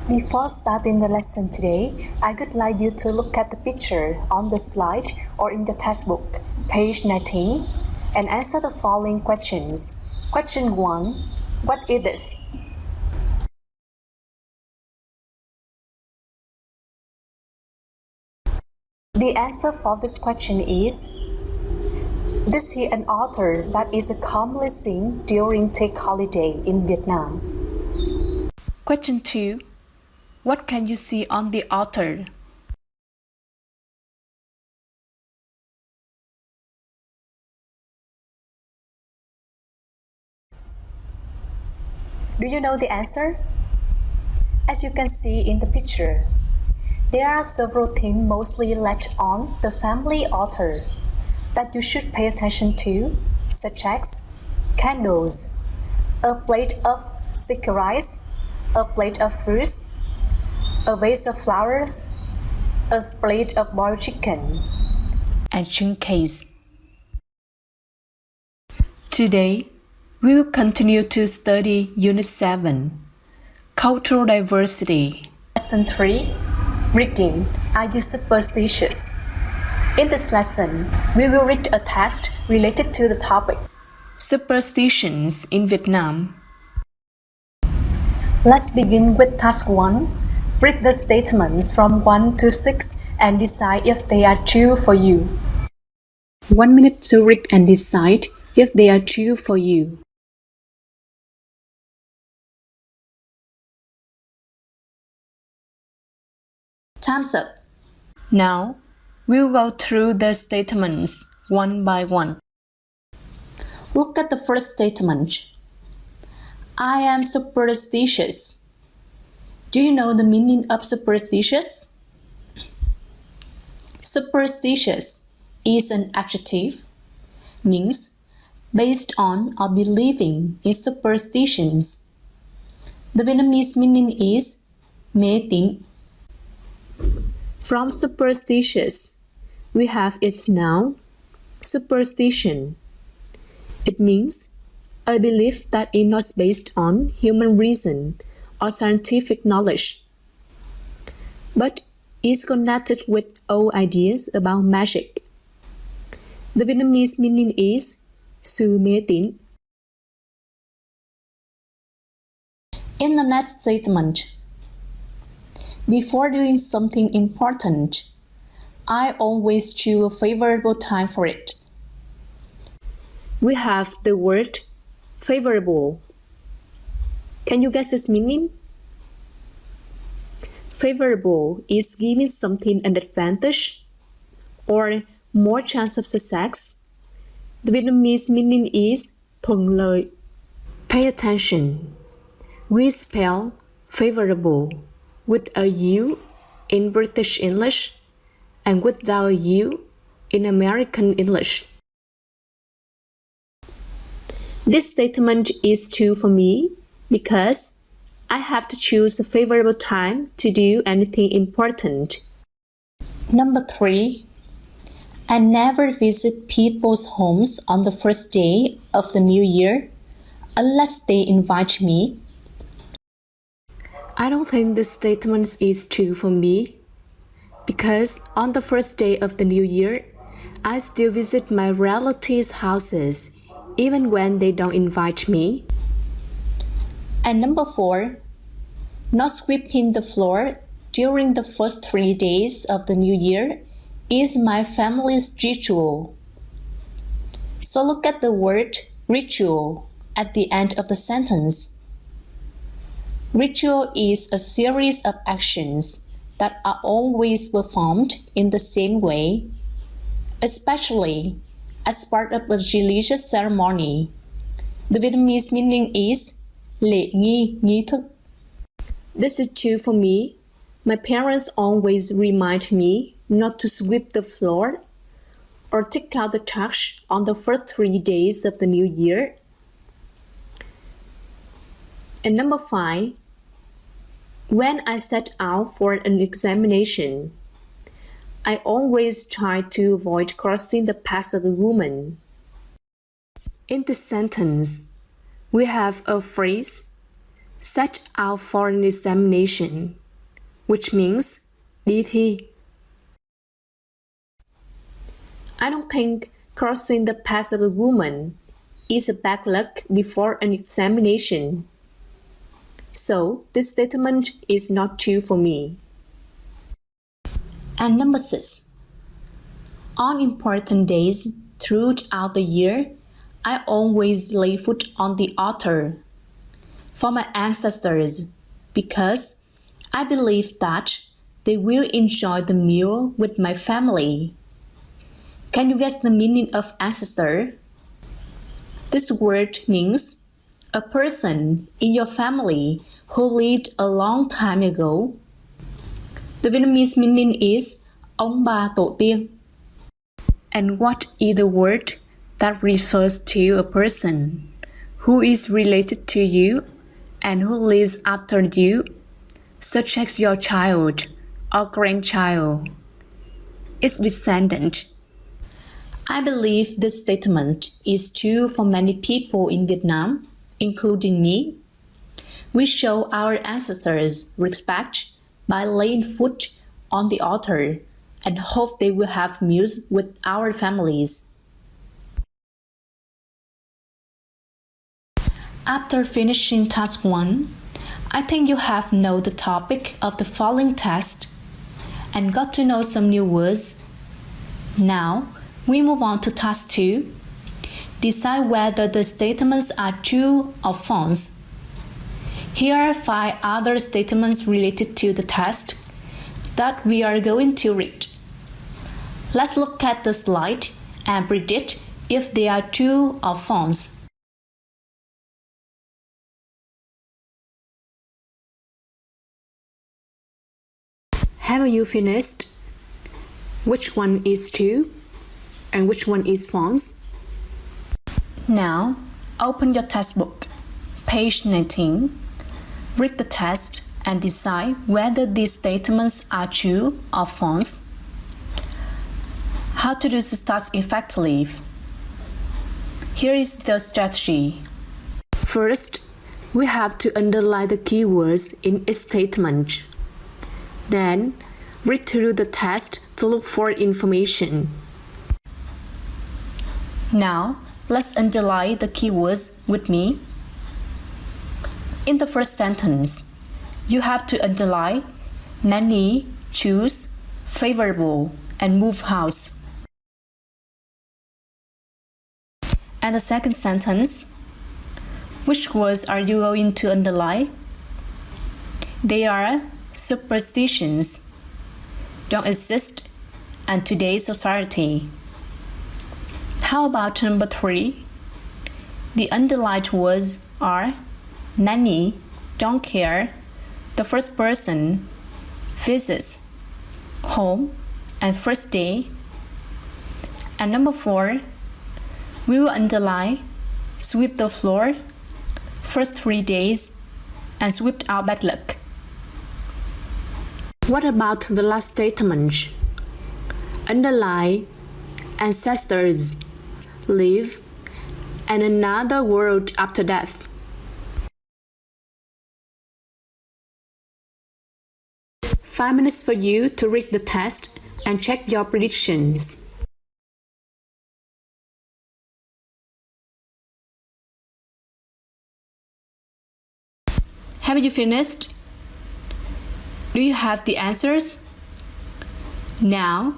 Before starting the lesson today, I would like you to look at the picture on the slide or in the textbook, page 19, and answer the following questions. Question 1. What is this? The answer for this question is, this is an author that is commonly seen during take holiday in Vietnam. Question 2. What can you see on the author? Do you know the answer? As you can see in the picture, there are several things mostly latched on the family author that you should pay attention to, such as candles, a plate of sticky rice, a plate of fruits, a vase of flowers, a plate of boiled chicken, and Chuyên case. Today, we will continue to study Unit 7, Cultural Diversity. Lesson 3, Reading. Are you superstitious? In this lesson, we will read a text related to the topic, Superstitions in Vietnam. Let's begin with task 1. Read the statements from 1 to 6 and decide if they are true for you. 1 minute to read and decide if they are true for you. Time's up. Now, we'll go through the statements one by one. Look at the first statement. I am superstitious. Do you know the meaning of superstitious? Superstitious is an adjective, means based on or believing in superstitions. The Vietnamese meaning is mê tín. From superstitious, we have its noun, superstition. It means a belief that is not based on human reason or scientific knowledge, but is connected with old ideas about magic. The Vietnamese meaning is sự mê tín. In the next statement, before doing something important, I always choose a favorable time for it. We have the word favorable. Can you guess its meaning? Favorable is giving something an advantage or more chance of success. The Vietnamese meaning is thuận lợi. Pay attention. We spell favorable with a U in British English and without a U in American English. This statement is true for me because I have to choose a favorable time to do anything important. Number 3. I never visit people's homes on the first day of the new year unless they invite me. I don't think this statement is true for me because on the first day of the new year, I still visit my relatives' houses even when they don't invite me. And number 4, not sweeping the floor during the first 3 days of the new year is my family's ritual. So look at the word ritual at the end of the sentence. Ritual is a series of actions that are always performed in the same way, especially as part of a religious ceremony. The Vietnamese meaning is lễ nghi, nghi thức. This is true for me. My parents always remind me not to sweep the floor or take out the trash on the first 3 days of the new year. And number 5, when I set out for an examination, I always try to avoid crossing the path of a woman. In this sentence, we have a phrase, set out for an examination, which means đi thi. I don't think crossing the path of a woman is a bad luck before an examination. So, this statement is not true for me. And number 6. On important days throughout the year, I always lay foot on the altar for my ancestors because I believe that they will enjoy the meal with my family. Can you guess the meaning of ancestor? This word means a person in your family who lived a long time ago. The Vietnamese meaning is ông bà tổ tiên. And what is the word that refers to a person who is related to you and who lives after you, such as your child or grandchild? It's descendant. I believe this statement is true for many people in Vietnam, including me. We show our ancestors respect by laying foot on the altar and hope they will have meals with our families. After finishing task 1, I think you have known the topic of the following test and got to know some new words. Now, we move on to task 2. Decide whether the statements are true or false. Here are 5 other statements related to the test that we are going to read. Let's look at the slide and predict if they are true or false. Have you finished? Which one is true and which one is false? Now, open your textbook, page 19. Read the test and decide whether these statements are true or false. How to do this task effectively? Here is the strategy. First, we have to underline the keywords in each statement. Then, read through the test to look for information. Now, let's underline the keywords with me. In the first sentence, you have to underline many, choose, favorable, and move house. And the second sentence, which words are you going to underline? They are superstitions, don't exist in today's society. How about number 3? The underlined words are many, don't care, the first person, visits, home, and first day. And number 4, we will underline sweep the floor, first 3 days, and sweep out bad luck. What about the last statement? Underline ancestors, live, and another world after death. Five minutes for you to read the test and check your predictions. Have you finished? Do you have the answers? Now,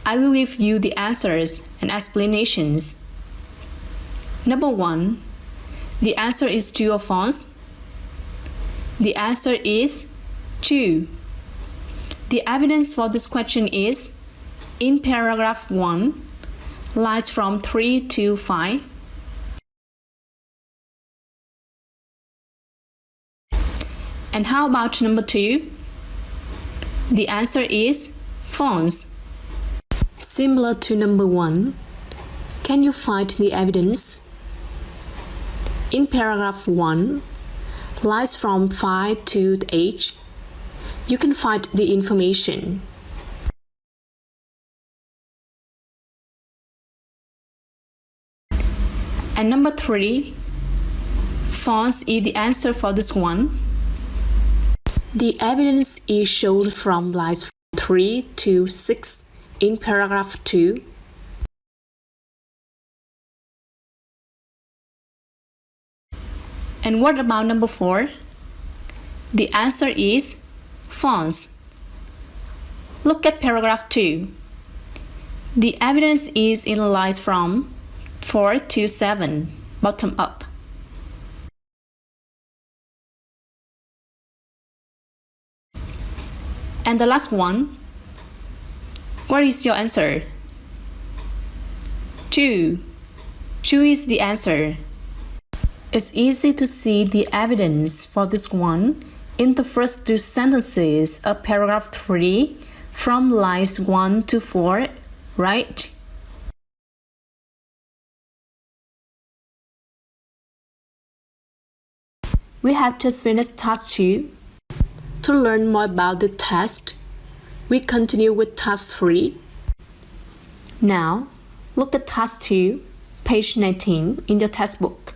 I will give you the answers and explanations. Number 1. The answer is true or false? The answer is true. The evidence for this question is in paragraph 1, lines from 3 to 5. And how about number 2? The answer is false. Similar to number 1, can you find the evidence? In paragraph 1, lines from 5 to 8, you can find the information. And number 3, false is the answer for this one. The evidence is shown from lines 3 to 6 in paragraph 2. And what about number 4? The answer is false. Look at paragraph 2. The evidence is in lines from 4 to 7, bottom up. And the last one, what is your answer? 2. 2 is the answer. It's easy to see the evidence for this one in the first 2 sentences of paragraph 3 from lines 1 to 4, right? We have just finished task 2. To learn more about the test, we continue with task 3. Now, look at task 2, page 19 in your textbook.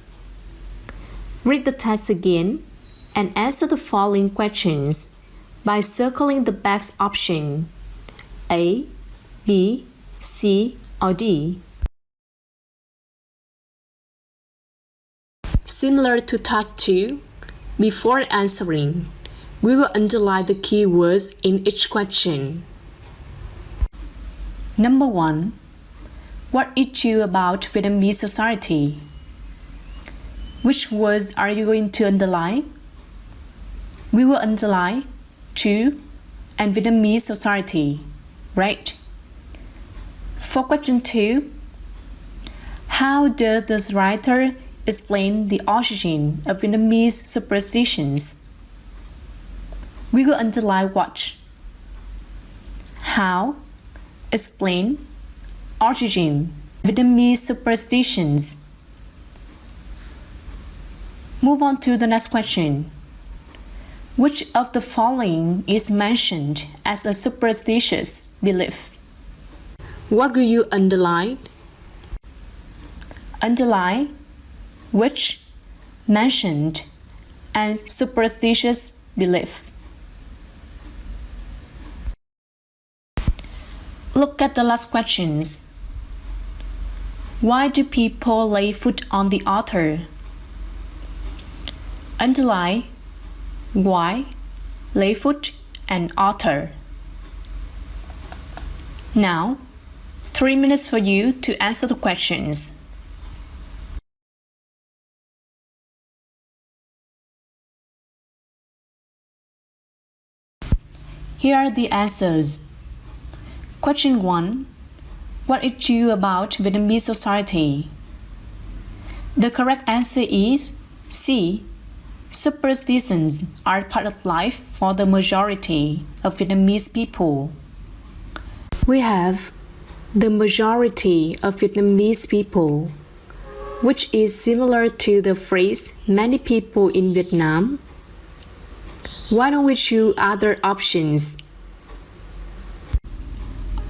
Read the test again and answer the following questions by circling the box option A, B, C, or D. Similar to task 2, before answering, we will underline the keywords in each question. Number 1. What is true about Vietnamese society? Which words are you going to underline? We will underline true and Vietnamese society, right? For question 2, how does the writer explain the origin of Vietnamese superstitions? We will underline what? How, explain, origin, Vietnamese superstitions. Move on to the next question. Which of the following is mentioned as a superstitious belief? What will you underline? Underline which, mentioned, and superstitious belief. Look at the last questions. Why do people lay food on the altar? Underline why, lay foot, and altar. Now, 3 minutes for you to answer the questions. Here are the answers. Question 1. What is true about Vietnamese society? The correct answer is C. Superstitions are part of life for the majority of Vietnamese people. We have the majority of Vietnamese people, which is similar to the phrase many people in Vietnam. Why don't we choose other options?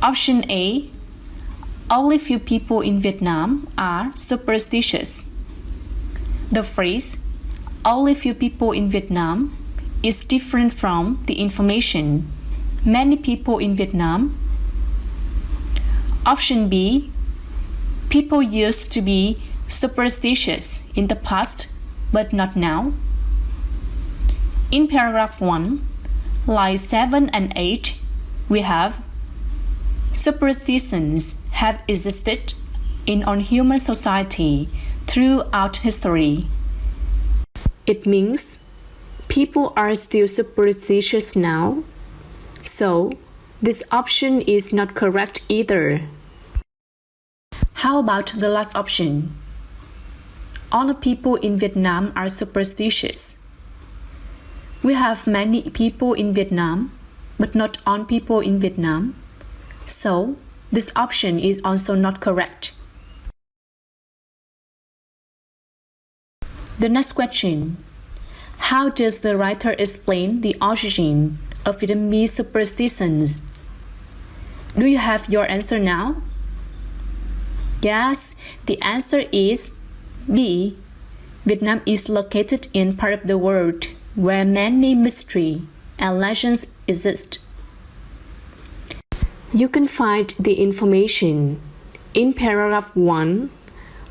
Option A. Only few people in Vietnam are superstitious. The phrase only few people in Vietnam is different from the information many people in Vietnam. Option B. People used to be superstitious in the past, but not now. In paragraph 1, lines 7 and 8, we have superstitions have existed in our human society throughout history. It means people are still superstitious now, so this option is not correct either. How about the last option? All the people in Vietnam are superstitious. We have many people in Vietnam, but not all people in Vietnam, so this option is also not correct. The next question. How does the writer explain the origin of Vietnamese superstitions? Do you have your answer now? Yes, the answer is B. Vietnam is located in part of the world where many mysteries and legends exist. You can find the information in paragraph 1,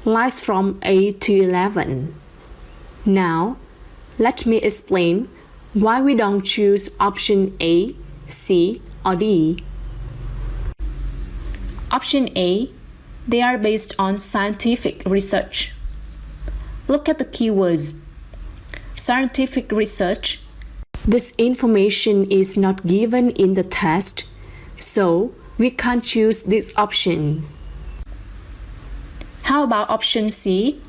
lines from 8 to 11. Now, let me explain why we don't choose option A, C, or D. Option A, they are based on scientific research. Look at the keywords. Scientific research. This information is not given in the test, so we can't choose this option. How about option C?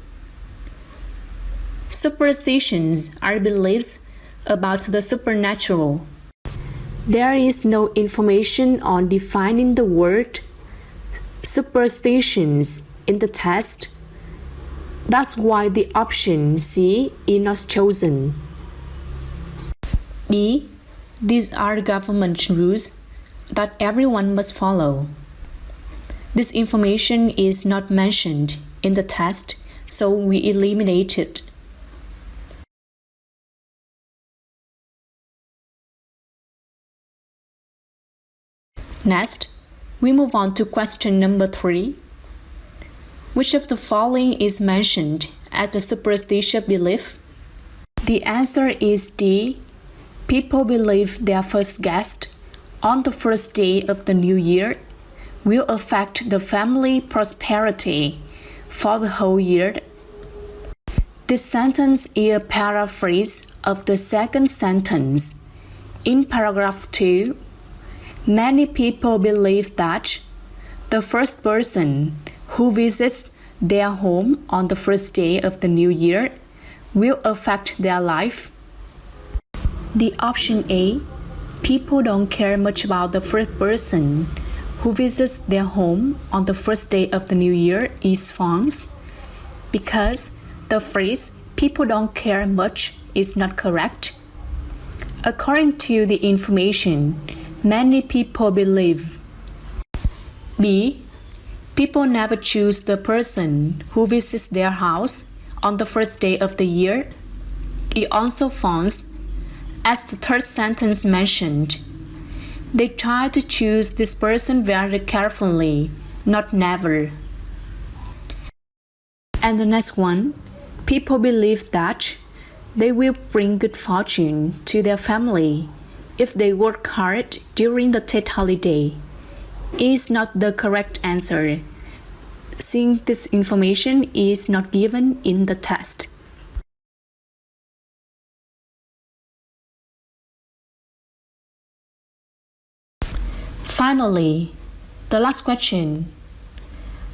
Superstitions are beliefs about the supernatural. There is no information on defining the word superstitions in the test. That's why the option C is not chosen. D. These are government rules that everyone must follow. This information is not mentioned in the test, so we eliminate it. Next, we move on to question number 3. Which of the following is mentioned as a superstitious belief? The answer is D. People believe their first guest on the first day of the new year will affect the family prosperity for the whole year. This sentence is a paraphrase of the second sentence. In paragraph 2, many people believe that the first person who visits their home on the first day of the new year will affect their life. The option A, people don't care much about the first person who visits their home on the first day of the new year is false, because the phrase people don't care much is not correct. According to the information, many people believe. B. People never choose the person who visits their house on the first day of the year. It also false, as the third sentence mentioned. They try to choose this person very carefully, not never. And the next one, people believe that they will bring good fortune to their family if they work hard during the Tet holiday. Is not the correct answer, since this information is not given in the test. Finally, the last question.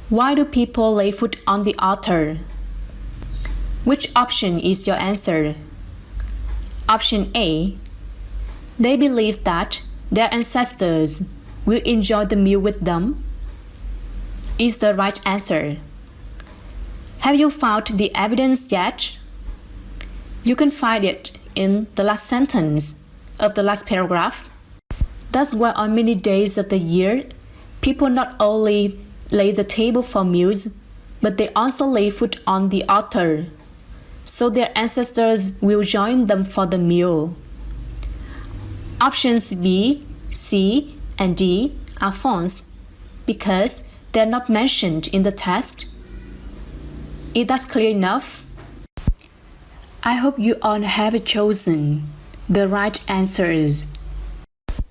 Why do people lay food on the altar? Which option is your answer? Option A. They believe that their ancestors will enjoy the meal with them. Is the right answer. Have you found the evidence yet? You can find it in the last sentence of the last paragraph. That's why on many days of the year, people not only lay the table for meals, but they also lay food on the altar, so their ancestors will join them for the meal. Options B, C, and D are false because they are not mentioned in the test. Is that clear enough? I hope you all have chosen the right answers.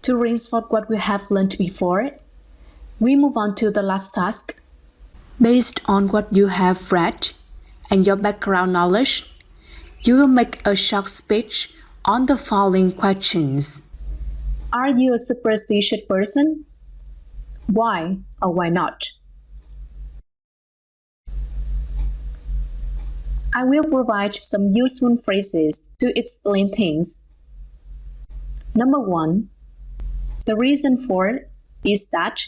To reinforce what we have learned before, we move on to the last task. Based on what you have read and your background knowledge, you will make a short speech on the following questions. Are you a superstitious person? Why or why not? I will provide some useful phrases to explain things. Number 1. The reason for is that.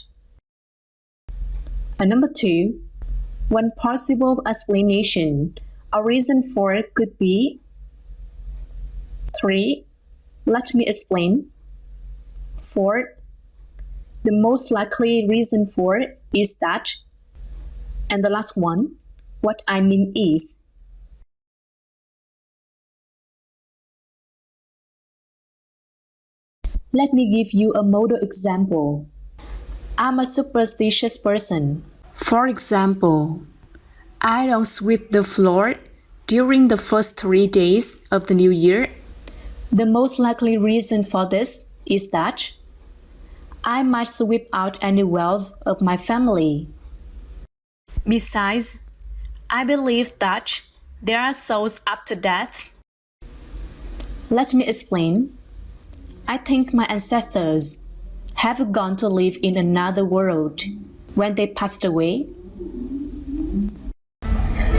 And number 2. One possible explanation or reason for it could be. 3. Let me explain. 4. The most likely reason for it is that. And the last one, what I mean is. Let me give you a model example. I'm a superstitious person. For example, I don't sweep the floor during the first 3 days of the new year. The most likely reason for this is that I might sweep out any wealth of my family. Besides, I believe that there are souls after death. Let me explain. I think my ancestors have gone to live in another world when they passed away.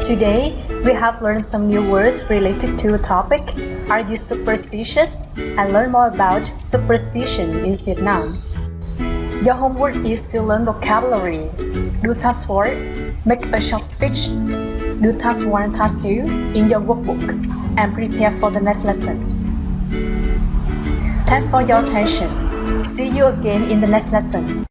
Today, we have learned some new words related to a topic. Are you superstitious? And learn more about superstition in Vietnam. Your homework is to learn vocabulary. Do task 4. Make a short speech. Do task 1 and task 2 in your workbook and prepare for the next lesson. Thanks for your attention. See you again in the next lesson.